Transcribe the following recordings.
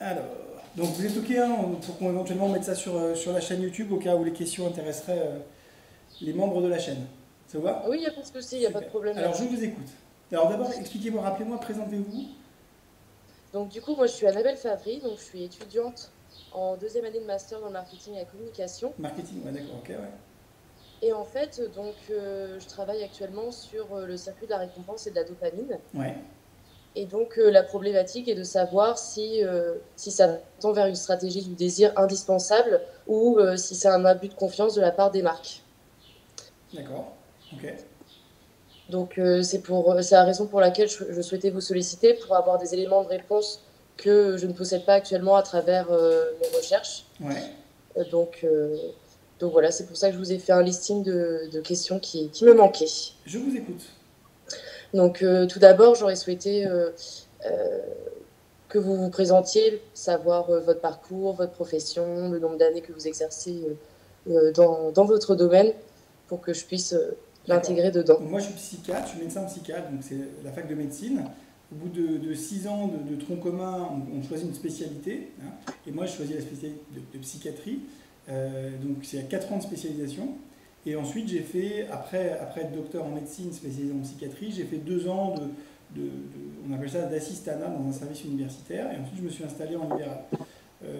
Alors, donc vous êtes OK hein, pour qu'on éventuellement mette ça sur la chaîne YouTube au cas où les questions intéresseraient les membres de la chaîne. Ça vous va? Oui, il n'y a pas de souci, il n'y a pas de Super. problème Alors je là-dessus. vous écoute. Alors d'abord, expliquez-moi, rappelez-moi, présentez-vous. Donc du coup, moi je suis Annabelle Favry, donc je suis étudiante en deuxième année de master dans le marketing et la communication. Marketing, ouais, d'accord, OK, ouais. Et en fait, je travaille actuellement sur le circuit de la récompense et de la dopamine. Ouais, Et donc la problématique est de savoir si ça tend vers une stratégie du désir indispensable ou si c'est un abus de confiance de la part des marques. d'accord, OK. Donc c'est la raison pour laquelle je souhaitais vous solliciter pour avoir des éléments de réponse que je ne possède pas actuellement à travers mes recherches. Ouais, Euh, donc, euh, donc voilà, c'est pour ça que je vous ai fait un listing de questions qui me OK. manquaient. Je vous écoute. Donc tout d'abord, j'aurais souhaité euh, que vous vous présentiez, savoir votre parcours, votre profession, le nombre d'années que vous exercez dans votre domaine pour que je puisse D'accord. l'intégrer dedans. Donc moi je suis psychiatre, je suis médecin psychiatre, donc c'est la fac de médecine. Au bout de 6 ans de tronc commun, on choisit une spécialité, hein. Et moi je choisis la spécialité de psychiatrie. Donc c'est 4 ans de spécialisation. Et ensuite j'ai fait, après être docteur en médecine spécialisé en psychiatrie, j'ai fait 2 ans on appelle ça d'assistanat dans un service universitaire. Et ensuite je me suis installé en libéral.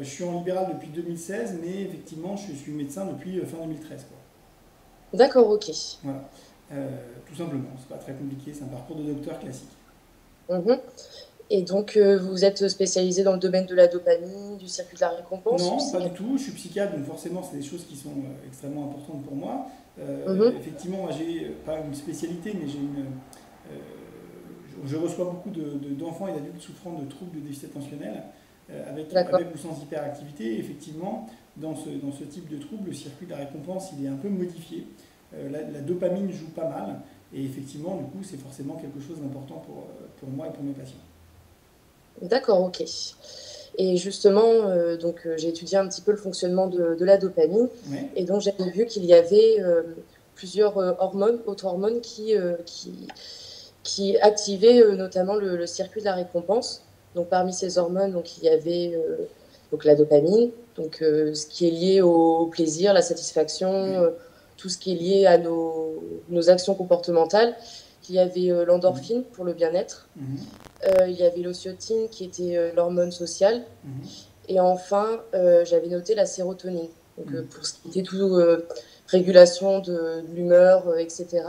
Je suis en libéral depuis 2016, mais effectivement je suis médecin depuis fin 2013, quoi. D'accord, ok. Voilà. Tout simplement, c'est pas très compliqué, c'est un parcours de docteur classique. Mhm. Et donc, vous êtes spécialisé dans le domaine de la dopamine, du circuit de la récompense ou Non, c'est pas du quel... tout, je suis psychiatre, donc forcément c'est des choses qui sont extrêmement importantes pour moi. Mhm. Effectivement, moi, j'ai pas une spécialité, mais je reçois beaucoup d'enfants et d'adultes souffrant de troubles de déficit attentionnel, D'accord. avec ou sans hyperactivité. Et effectivement, dans ce type de trouble, le circuit de la récompense il est un peu modifié. La dopamine joue pas mal, et effectivement, du coup, c'est forcément quelque chose d'important pour moi et pour mes patients. D'accord, ok. Et justement, j'ai étudié un petit peu le fonctionnement de la dopamine Ouais. et donc j'avais vu qu'il y avait plusieurs hormones, autres hormones qui activaient notamment le circuit de la récompense. Donc parmi ces hormones, donc, il y avait donc, la dopamine, donc ce qui est lié au plaisir, la satisfaction, Ouais. tout ce qui est lié à nos actions comportementales. Il y avait Mhm. l'endorphine pour le bien-être. Mhm. Il y avait l'ocytocine qui était l'hormone sociale. Mhm. Et enfin, j'avais noté la sérotonine. Donc, Mhm. pour ce qui était tout régulation de l'humeur, etc.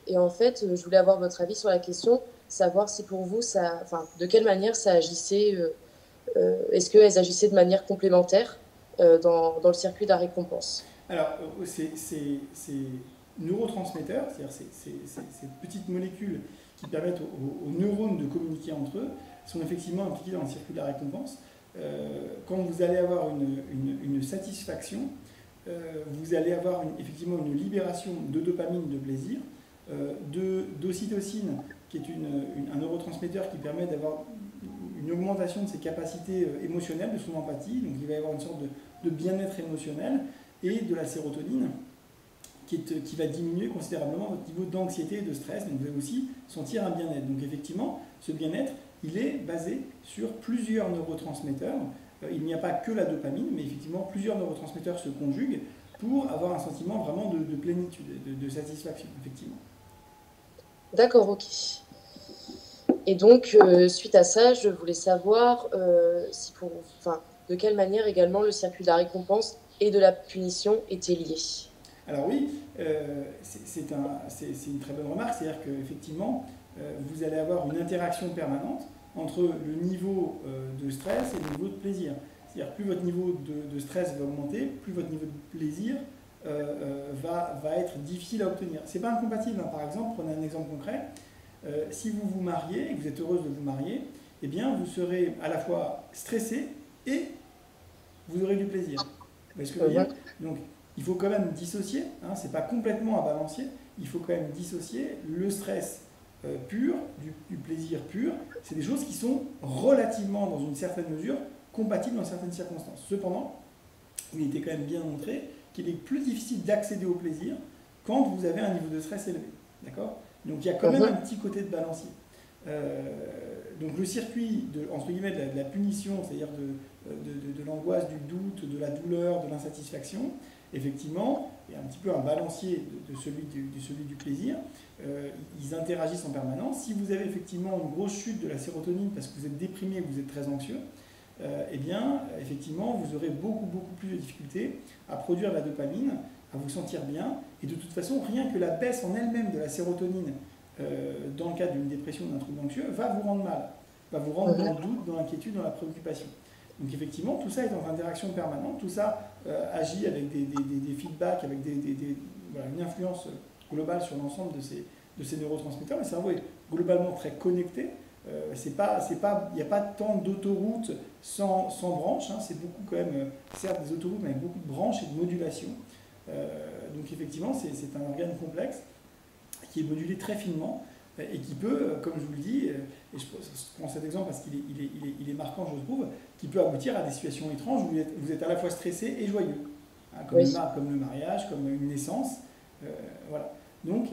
Et en fait, je voulais avoir votre avis sur la question, savoir si pour vous, enfin, de quelle manière ça agissait. Est-ce qu'elles agissaient de manière complémentaire dans le circuit de la récompense? Alors, ces neurotransmetteurs, c'est-à-dire ces petites molécules qui permettent aux neurones de communiquer entre eux, sont effectivement impliqués dans le circuit de la récompense. Quand vous allez avoir une satisfaction, vous allez avoir effectivement une libération de dopamine de plaisir, d'ocytocine, qui est un neurotransmetteur qui permet d'avoir une augmentation de ses capacités émotionnelles, de son empathie, donc il va y avoir une sorte de bien-être émotionnel, et de la sérotonine, qui va diminuer considérablement votre niveau d'anxiété et de stress. Donc vous allez aussi sentir un bien-être. Donc effectivement, ce bien-être, il est basé sur plusieurs neurotransmetteurs. Il n'y a pas que la dopamine, mais effectivement, plusieurs neurotransmetteurs se conjuguent pour avoir un sentiment vraiment de plénitude, de satisfaction, effectivement. D'accord, ok. Et donc, suite à ça, je voulais savoir si enfin, de quelle manière également le circuit de la récompense et de la punition étaient liés. Alors oui, c'est une très bonne remarque, c'est-à-dire qu'effectivement, vous allez avoir une interaction permanente entre le niveau de stress et le niveau de plaisir. C'est-à-dire plus votre niveau de stress va augmenter, plus votre niveau de plaisir va être difficile à obtenir. C'est pas incompatible, hein. Par exemple, prenez un exemple concret. Si vous vous mariez et que vous êtes heureuse de vous marier, eh bien vous serez à la fois stressé et vous aurez du plaisir. Vous voyez ce que je veux dire? Mhm. Donc, il faut quand même dissocier, hein, c'est pas complètement à balancier, il faut quand même dissocier le stress pur du plaisir pur. C'est des choses qui sont relativement, dans une certaine mesure, compatibles dans certaines circonstances. Cependant, il était quand même bien montré qu'il est plus difficile d'accéder au plaisir quand vous avez un niveau de stress élevé. D'accord? Donc il y a quand même un Mhm. petit côté de balancier. Donc le circuit entre guillemets, de la punition, c'est-à-dire de l'angoisse, du doute, de la douleur, de l'insatisfaction, effectivement, est un petit peu un balancier de celui du plaisir. Ils interagissent en permanence. Si vous avez effectivement une grosse chute de la sérotonine parce que vous êtes déprimé, vous êtes très anxieux, eh bien, effectivement, vous aurez beaucoup plus de difficultés à produire de la dopamine, à vous sentir bien. Et de toute façon, rien que la baisse en elle-même de la sérotonine dans le cadre d'une dépression ou d'un trouble anxieux va vous rendre mal, va vous rendre dans le doute, dans l'inquiétude, dans la préoccupation. Donc effectivement, tout ça est en interaction permanente, tout ça agit avec des feedbacks, avec voilà, une influence globale sur l'ensemble de ces neurotransmetteurs. Le cerveau est globalement très connecté. Il n'y a pas tant d'autoroutes sans branches, hein. C'est beaucoup quand même, certes des autoroutes, mais avec beaucoup de branches et de modulation. Donc effectivement, c'est un organe complexe qui est modulé très finement et qui peut, comme je vous le dis, et je prends cet exemple parce qu'il est marquant, je trouve, qui peut aboutir à des situations étranges où vous êtes à la fois stressé et joyeux, hein, comme le mariage, comme une naissance. Voilà. Donc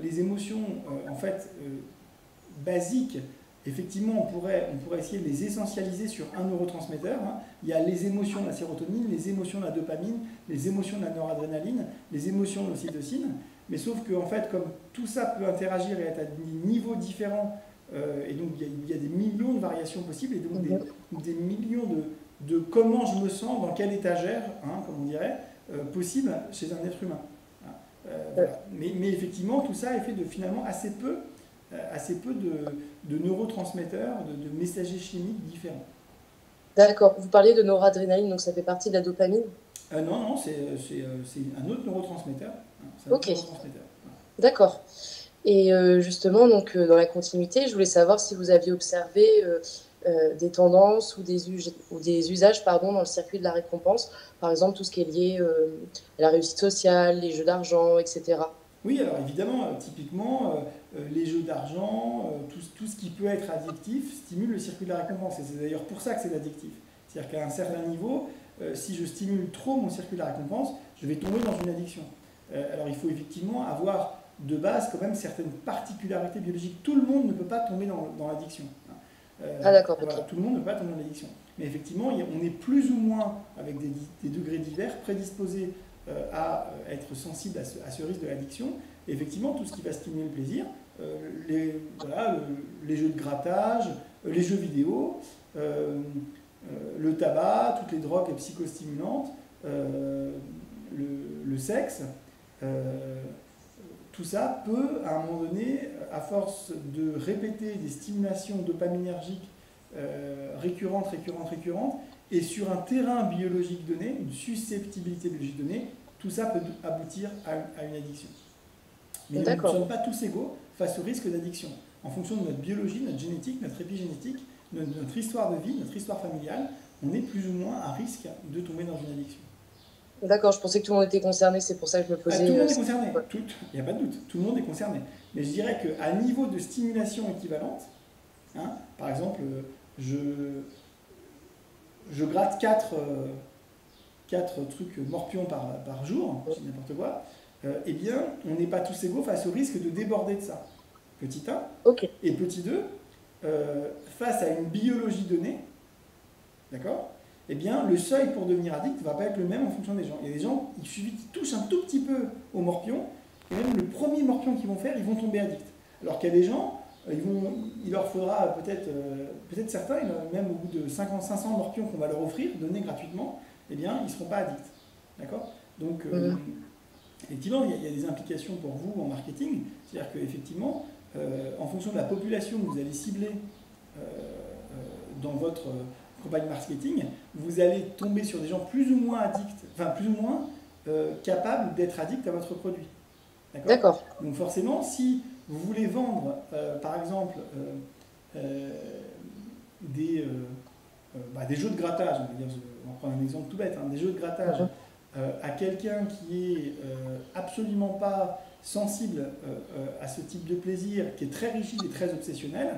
les émotions, en fait, basiques, effectivement, on pourrait essayer de les essentialiser sur un neurotransmetteur. Hein. Il y a les émotions de la sérotonine, les émotions de la dopamine, les émotions de la noradrénaline, les émotions de l'ocytocine. Mais sauf que, en fait, comme tout ça peut interagir et être à des niveaux différents, et donc il y a des millions de variations possibles, et donc des millions de comment je me sens, dans quelle étagère, hein, comme on dirait, possible chez un être humain. Voilà. Mais effectivement, tout ça est fait de finalement assez peu de neurotransmetteurs, de messagers chimiques différents. D'accord. Vous parliez de noradrénaline, donc ça fait partie de la dopamine? Non, c'est un autre neurotransmetteur. Ok. D'accord. Et justement, donc, dans la continuité, je voulais savoir si vous aviez observé des tendances ou des usages dans le circuit de la récompense, par exemple tout ce qui est lié à la réussite sociale, les jeux d'argent, etc. Oui, alors évidemment, typiquement, les jeux d'argent, tout ce qui peut être addictif stimule le circuit de la récompense. Et c'est d'ailleurs pour ça que c'est addictif. C'est-à-dire qu'à un certain niveau, si je stimule trop mon circuit de la récompense, je vais tomber dans une addiction. Alors il faut effectivement avoir de base quand même certaines particularités biologiques. Tout le monde ne peut pas tomber dans l'addiction. Ah d'accord, voilà, ok. tout le monde ne peut pas tomber dans l'addiction. Mais effectivement, on est plus ou moins, avec des degrés divers, prédisposés à être sensible à ce risque de l'addiction. Et effectivement, tout ce qui va stimuler le plaisir, les jeux de grattage, les jeux vidéo, le tabac, toutes les drogues psychostimulantes, le sexe, tout ça peut, à un moment donné, à force de répéter des stimulations dopaminergiques récurrentes, et sur un terrain biologique donné, une susceptibilité biologique donnée, tout ça peut aboutir à une addiction. Mais nous ne sommes pas tous égaux face au risque d'addiction. En fonction de notre biologie, notre génétique, notre épigénétique, notre histoire de vie, notre histoire familiale, on est plus ou moins à risque de tomber dans une addiction. D'accord, je pensais que tout le monde était concerné, c'est pour ça que je me posais... tout le monde est concerné, il n'y a pas de doute, tout le monde est concerné. Mais je dirais qu'à niveau de stimulation équivalente, hein, par exemple, je gratte 4 trucs morpions par jour, c'est n'importe quoi, eh bien, on n'est pas tous égaux face au risque de déborder de ça. Petit 1. Okay. Et petit 2, face à une biologie donnée, d'accord, eh bien, le seuil pour devenir addict ne va pas être le même en fonction des gens. Il y a des gens, il suffit qu'ils touchent un tout petit peu au morpion, et même le premier morpion qu'ils vont faire, ils vont tomber addicts. Alors qu'il y a des gens, il leur faudra peut-être certains, même au bout de 500 morpions qu'on va leur offrir, donner gratuitement, eh bien, ils ne seront pas addicts. D'accord? Donc, effectivement, il y a des implications pour vous en marketing. C'est-à-dire qu'effectivement, en fonction de la population que vous allez cibler dans votre campagne marketing, vous allez tomber sur des gens plus ou moins addicts, enfin plus ou moins capables d'être addicts à votre produit. D'accord. Donc forcément, si vous voulez vendre, par exemple, des jeux de grattage, on va prendre un exemple tout bête, hein, des jeux de grattage à quelqu'un qui est absolument pas sensible à ce type de plaisir, qui est très rigide et très obsessionnel,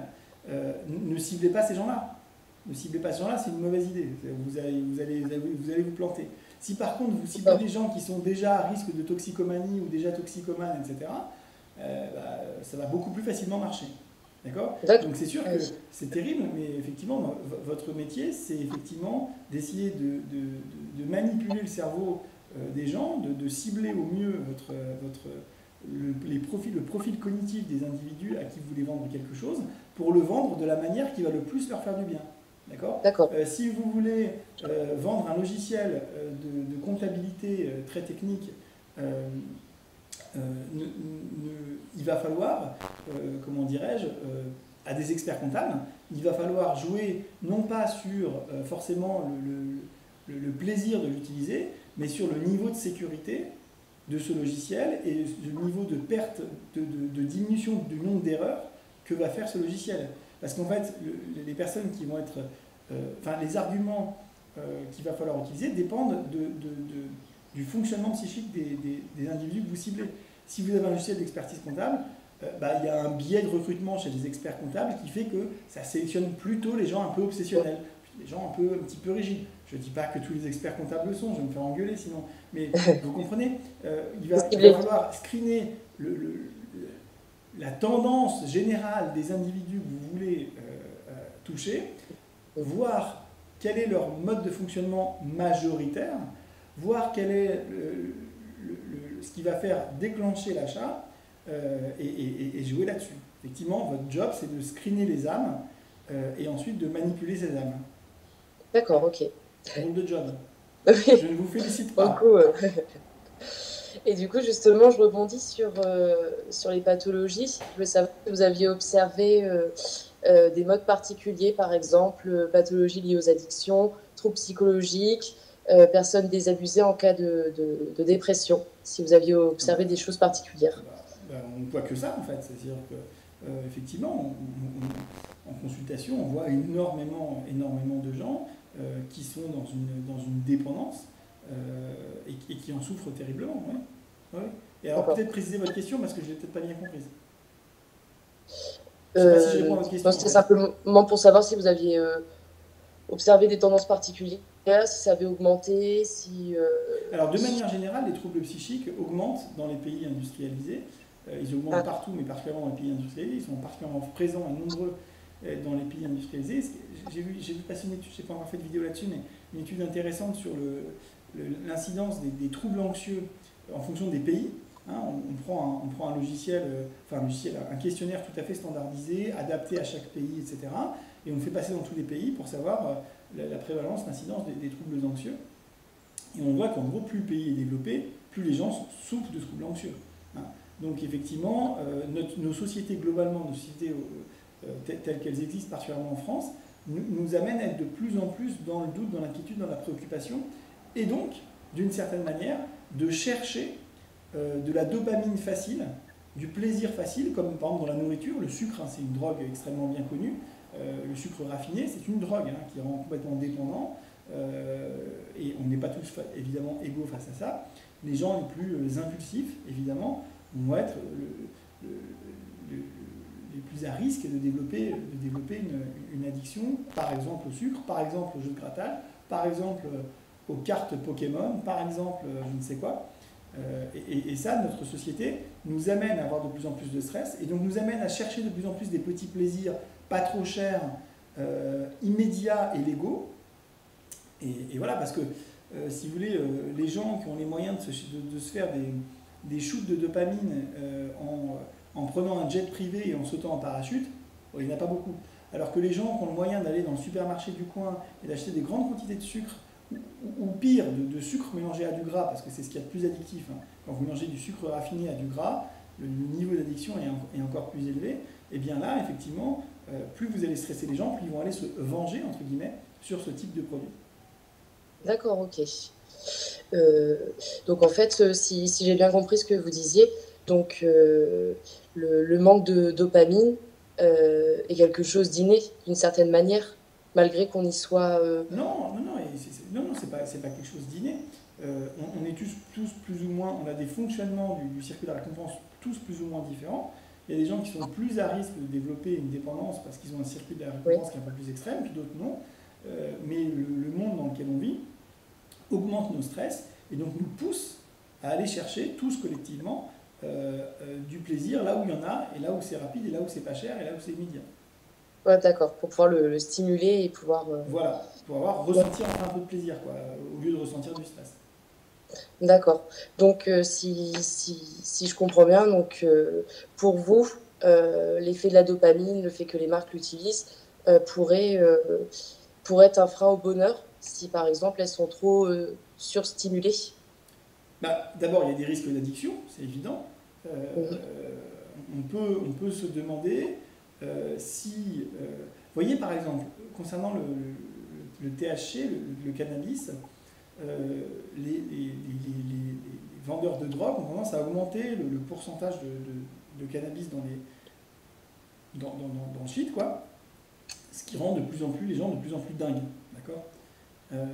ne ciblez pas ces gens-là. Ne ciblez pas ces gens-là, c'est une mauvaise idée. Vous allez vous planter. Si par contre vous ciblez des gens qui sont déjà à risque de toxicomanie ou déjà toxicomanes, etc., ça va beaucoup plus facilement marcher. D'accord? D'accord. Donc c'est sûr que c'est terrible, mais effectivement, votre métier, c'est effectivement d'essayer de manipuler le cerveau des gens, de cibler au mieux le profil cognitif des individus à qui vous voulez vendre quelque chose, pour le vendre de la manière qui va le plus leur faire du bien. D'accord? D'accord. Si vous voulez vendre un logiciel de comptabilité très technique, il va falloir, comment dirais-je, à des experts comptables, il va falloir jouer non pas sur forcément le plaisir de l'utiliser, mais sur le niveau de sécurité de ce logiciel et le niveau de perte, de diminution du nombre d'erreurs que va faire ce logiciel. Parce qu'en fait, les personnes qui vont être... enfin, les arguments qu'il va falloir utiliser dépendent du fonctionnement psychique des individus que vous ciblez. Si vous avez un logiciel d'expertise comptable, il y a un biais de recrutement chez les experts comptables qui fait que ça sélectionne plutôt les gens un peu obsessionnels, les gens un petit peu rigides. Je ne dis pas que tous les experts comptables le sont, je vais me faire engueuler sinon. Mais vous comprenez, il va falloir screener la tendance générale des individus que vous voulez toucher, voir quel est leur mode de fonctionnement majoritaire, voir quel est ce qui va faire déclencher l'achat et jouer là-dessus. Effectivement, votre job, c'est de screener les âmes et ensuite de manipuler ces âmes. D'accord, ok. Rôle de job. Je ne vous félicite pas. Et du coup, justement, je rebondis sur les pathologies. Je voulais savoir si vous aviez observé des modes particuliers, par exemple, pathologies liées aux addictions, troubles psychologiques, personnes désabusées en cas de dépression, si vous aviez observé des choses particulières. On ne voit que ça, en fait. C'est-à-dire que, effectivement, en consultation, on voit énormément de gens qui sont dans une dépendance et qui en souffrent terriblement. Ouais. Ouais. Et alors, peut-être préciser votre question, parce que je ne l'ai peut-être pas bien comprise. Je ne sais pas si je réponds à votre question. C'était simplement pour savoir si vous aviez observé des tendances particulières, si ça avait augmenté, si... Alors, de manière générale, les troubles psychiques augmentent dans les pays industrialisés. Ils augmentent partout, mais particulièrement dans les pays industrialisés. Ils sont particulièrement présents et nombreux dans les pays industrialisés. J'ai vu passer une étude, je n'ai pas encore fait de vidéo là-dessus, mais une étude intéressante sur l'incidence des troubles anxieux en fonction des pays. Hein, on prend un logiciel, un questionnaire tout à fait standardisé, adapté à chaque pays, etc. Et on le fait passer dans tous les pays pour savoir la prévalence, l'incidence des troubles anxieux. Et on voit qu'en gros, plus le pays est développé, plus les gens souffrent de troubles anxieux. Hein. Donc effectivement, nos sociétés globalement, nos sociétés telles qu'elles existent, particulièrement en France, nous amènent à être de plus en plus dans le doute, dans l'inquiétude, dans la préoccupation, et donc, d'une certaine manière, de chercher de la dopamine facile, du plaisir facile, comme par exemple dans la nourriture. Le sucre, hein, c'est une drogue extrêmement bien connue. Le sucre raffiné, c'est une drogue qui rend complètement dépendant. Et on n'est pas tous évidemment égaux face à ça. Les gens les plus impulsifs, évidemment, vont être les plus à risque de développer une addiction, par exemple au sucre, par exemple au jeu de grattage, par exemple aux cartes Pokémon, par exemple je ne sais quoi. Et ça, notre société nous amène à avoir de plus en plus de stress et donc nous amène à chercher de plus en plus des petits plaisirs pas trop chers, immédiats et légaux. Et voilà, parce que si vous voulez, les gens qui ont les moyens de se faire des shoots de dopamine en prenant un jet privé et en sautant en parachute, il n'y en a pas beaucoup. Alors que les gens qui ont le moyen d'aller dans le supermarché du coin et d'acheter des grandes quantités de sucre, ou pire, de sucre mélangé à du gras, parce que c'est ce qu'il y a de plus addictif. Hein. Quand vous mélangez du sucre raffiné à du gras, le niveau d'addiction est encore plus élevé. Et bien là, effectivement, plus vous allez stresser les gens, plus ils vont aller se venger, entre guillemets, sur ce type de produit. D'accord, ok. Donc en fait, si j'ai bien compris ce que vous disiez, donc le manque de dopamine est quelque chose d'inné, d'une certaine manière, malgré qu'on y soit... Non, c'est pas quelque chose d'inné. On est tous plus ou moins, on a des fonctionnements du circuit de la récompense tous plus ou moins différents. Il y a des gens qui sont plus à risque de développer une dépendance parce qu'ils ont un circuit de la récompense qui est un peu plus extrême, puis d'autres non. Mais le monde dans lequel on vit augmente nos stress et donc nous pousse à aller chercher tous collectivement du plaisir là où il y en a, et là où c'est rapide, et là où c'est pas cher, et là où c'est immédiat. Ouais, d'accord, pour pouvoir le stimuler et pouvoir... Voilà, pour avoir Ouais, ressentir un peu de plaisir, quoi, au lieu de ressentir du stress. d'accord. Donc, si je comprends bien, donc, pour vous, l'effet de la dopamine, le fait que les marques l'utilisent, pourrait être un frein au bonheur si, par exemple, elles sont trop surstimulées. Bah, d'abord, il y a des risques d'addiction, c'est évident. Mhm. On peut se demander si... vous voyez, par exemple, concernant le THC, le cannabis, les vendeurs de drogue ont tendance à augmenter le pourcentage de cannabis dans le shit, quoi, ce qui rend de plus en plus les gens de plus en plus dingues. D'accord. Euh,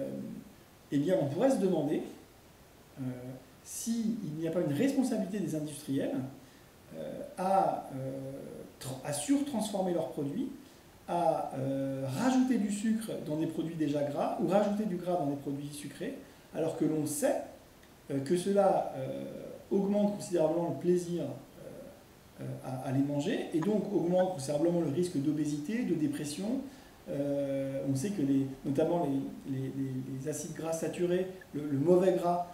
Eh bien, on pourrait se demander euh, s'il n'y a pas une responsabilité des industriels à surtransformer leurs produits, à rajouter du sucre dans des produits déjà gras ou rajouter du gras dans des produits sucrés, alors que l'on sait que cela augmente considérablement le plaisir à les manger et donc augmente considérablement le risque d'obésité, de dépression. On sait que notamment les acides gras saturés, le mauvais gras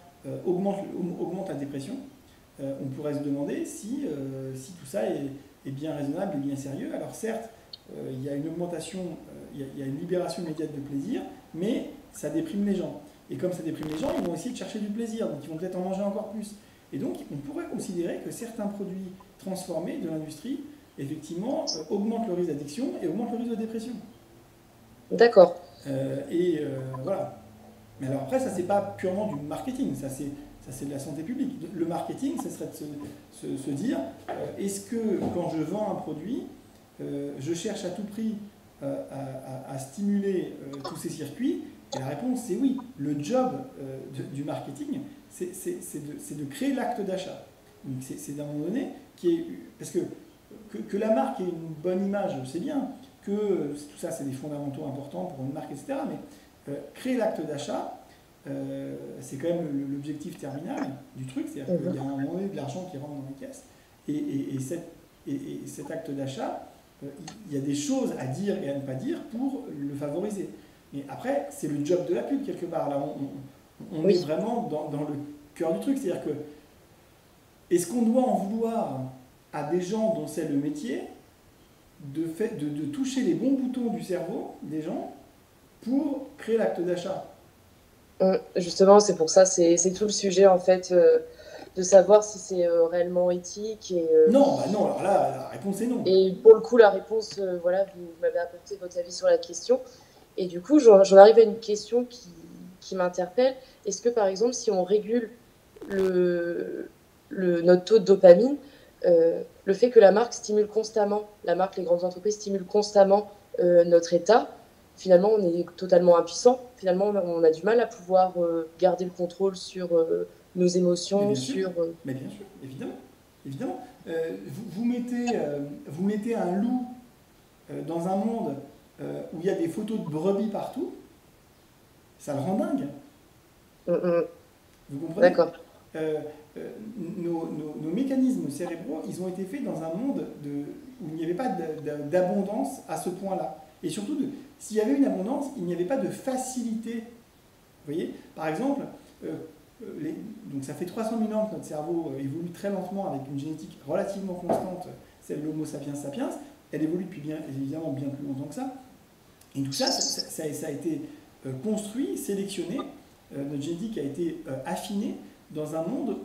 augmente la dépression. On pourrait se demander si tout ça est bien raisonnable et bien sérieux. Alors certes, il y a une augmentation, il y a une libération immédiate de plaisir, mais ça déprime les gens. Et comme ça déprime les gens, ils vont essayer de chercher du plaisir, donc ils vont peut-être en manger encore plus. Et donc on pourrait considérer que certains produits transformés de l'industrie, effectivement, augmentent le risque d'addiction et augmentent le risque de dépression. D'accord. Voilà. Mais alors après, ça c'est pas purement du marketing, ça c'est de la santé publique. Le marketing, ce serait de se dire, est-ce que quand je vends un produit, je cherche à tout prix à stimuler tous ces circuits? Et la réponse c'est oui. Le job du marketing, c'est de créer l'acte d'achat. Donc c'est d'un moment donné parce que la marque ait une bonne image, c'est bien, que tout ça c'est des fondamentaux importants pour une marque, etc. Mais créer l'acte d'achat, c'est quand même l'objectif terminal du truc, c'est-à-dire qu'il y a Mhm. un moment donné de l'argent qui rentre dans les caisses. Et cet acte d'achat, il y a des choses à dire et à ne pas dire pour le favoriser. Mais après, c'est le job de la pub quelque part. Là, on est Oui. vraiment dans le cœur du truc. C'est-à-dire que, est-ce qu'on doit en vouloir à des gens dont c'est le métier de toucher les bons boutons du cerveau des gens pour créer l'acte d'achat? Justement, c'est pour ça, c'est tout le sujet en fait, de savoir si c'est réellement éthique. Non, bah non, alors là, la réponse est non. Et pour le coup, la réponse, voilà, vous m'avez apporté votre avis sur la question. Et du coup, j'en arrive à une question qui m'interpelle. Est-ce que par exemple, si on régule notre taux de dopamine, le fait que la marque stimule constamment, la marque, les grandes entreprises stimulent constamment notre état, finalement, on est totalement impuissant. Finalement, on a du mal à pouvoir garder le contrôle sur nos Mais émotions, bien sûr, sur... mais bien sûr, évidemment. Évidemment. Vous mettez un loup dans un monde où il y a des photos de brebis partout, ça le rend dingue. Mm, mm. Vous comprenez? D'accord. Euh, nos mécanismes cérébraux, ils ont été faits dans un monde où il n'y avait pas d'abondance à ce point-là. Et surtout, s'il y avait une abondance, il n'y avait pas de facilité. Vous voyez? Par exemple, euh, donc ça fait 300 000 ans que notre cerveau évolue très lentement avec une génétique relativement constante, celle de l'Homo sapiens sapiens. Elle évolue depuis évidemment bien plus longtemps que ça. Et tout ça, ça a été construit, sélectionné. Notre génétique a été affinée dans un monde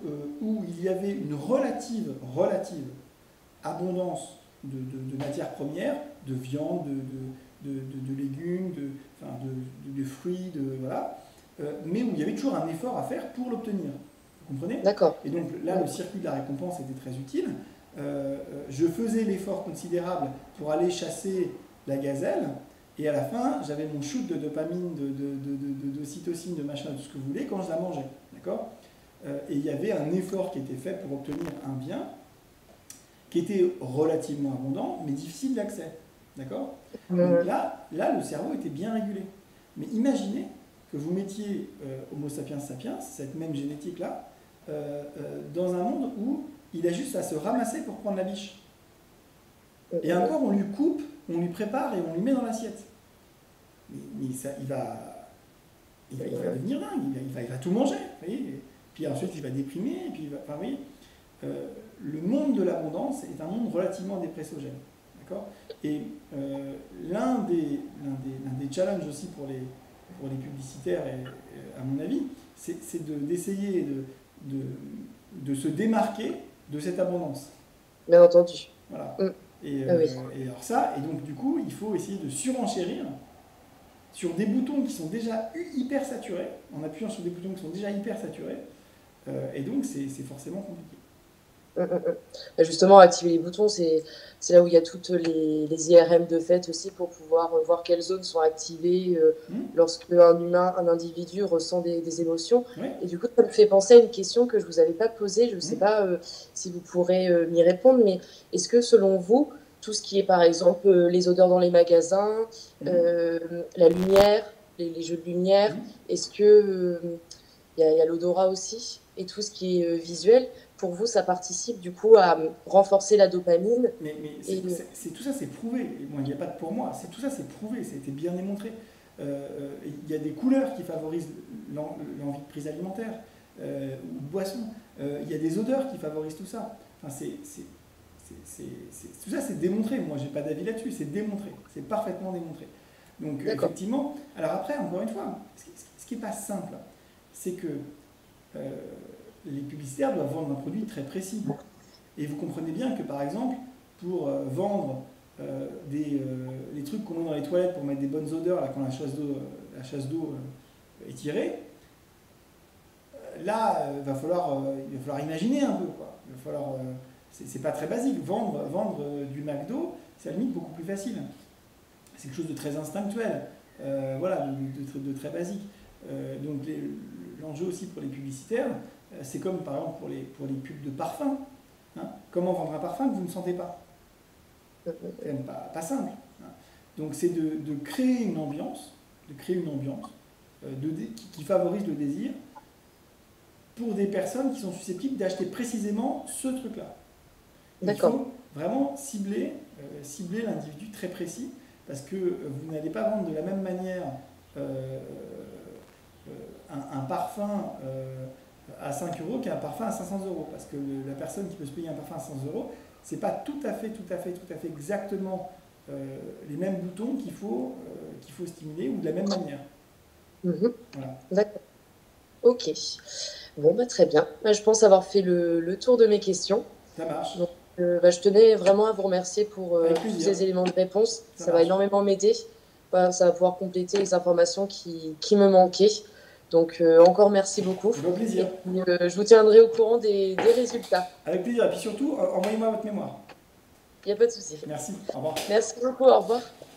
où il y avait une relative abondance de matières premières, de viande, de légumes, enfin, de fruits, voilà, mais où il y avait toujours un effort à faire pour l'obtenir. Vous comprenez? D'accord. Et donc là, le circuit de la récompense était très utile. Je faisais l'effort considérable pour aller chasser la gazelle, et à la fin, j'avais mon shoot de dopamine, d'ocytocine, de machin, de tout ce que vous voulez, quand je la mangeais. D'accord? Et il y avait un effort qui était fait pour obtenir un bien qui était relativement abondant, mais difficile d'accès. D'accord? Donc Mm. là, le cerveau était bien régulé. Mais imaginez que vous mettiez Homo sapiens sapiens, cette même génétique-là, dans un monde où il a juste à se ramasser pour prendre la biche. Et encore, on lui coupe, on lui prépare et on lui met dans l'assiette. Mais ça, il va devenir dingue, il va tout manger. Vous voyez, et puis ensuite, il va déprimer. Et puis enfin, vous voyez, le monde de l'abondance est un monde relativement dépressogène. D'accord. Et l'un des challenges aussi pour les publicitaires, à mon avis, c'est d'essayer de se démarquer de cette abondance. Bien entendu. Voilà. Oui. Et alors ça, et donc du coup, il faut essayer de surenchérir sur des boutons qui sont déjà hyper saturés, en appuyant sur des boutons qui sont déjà hyper saturés, et donc c'est forcément compliqué. Justement, activer les boutons, c'est là où il y a toutes les IRM de fait aussi pour pouvoir voir quelles zones sont activées lorsque un individu ressent des émotions. Oui. Et du coup, ça me fait penser à une question que je ne vous avais pas posée. Je ne sais pas si vous pourrez m'y répondre, mais est-ce que selon vous, tout ce qui est par exemple les odeurs dans les magasins, la lumière, les jeux de lumière, est-ce que il y a l'odorat aussi, et tout ce qui est visuel, pour vous, ça participe du coup à renforcer la dopamine. Mais tout ça, c'est prouvé. Bon, il n'y a pas de pour moi. Tout ça, c'est prouvé. Ça a été bien démontré. Il y a des couleurs qui favorisent l'envie de prise alimentaire ou de boisson. Il y a des odeurs qui favorisent tout ça. Enfin, tout ça, c'est démontré. Moi, j'ai pas d'avis là-dessus. C'est démontré. C'est parfaitement démontré. Donc, effectivement. Alors après, encore une fois, ce qui n'est pas simple, c'est que les publicitaires doivent vendre un produit très précis. Et vous comprenez bien que, par exemple, pour vendre les trucs qu'on met dans les toilettes pour mettre des bonnes odeurs là, quand la chasse d'eau est tirée, là, il va falloir imaginer un peu. Quoi. Il va falloir, c'est pas très basique. Vendre du McDo, c'est à la limite beaucoup plus facile. C'est quelque chose de très instinctuel, voilà, de très basique. Donc l'enjeu aussi pour les publicitaires, c'est comme par exemple pour les pubs de parfum. Hein. Comment vendre un parfum que vous ne sentez pas? C'est quand même pas simple. Hein. Donc c'est de créer une ambiance, qui favorise le désir pour des personnes qui sont susceptibles d'acheter précisément ce truc-là. Il faut vraiment cibler l'individu très précis, parce que vous n'allez pas vendre de la même manière un parfum à 5 € qu'un parfum à 500 €. Parce que la personne qui peut se payer un parfum à 100 €, c'est pas tout à fait exactement les mêmes boutons qu'il faut stimuler ou de la même manière. Voilà. D'accord. Ok. Bon, très bien. Je pense avoir fait le tour de mes questions. Ça marche. Donc, je tenais vraiment à vous remercier pour tous ces éléments de réponse. Ça va énormément m'aider. Ça va pouvoir compléter les informations qui me manquaient. Donc, encore merci beaucoup. Avec plaisir. Et puis, je vous tiendrai au courant des résultats. Avec plaisir. Et puis surtout, envoyez-moi votre mémoire. Il n'y a pas de souci. Merci. Au revoir. Merci beaucoup. Au revoir.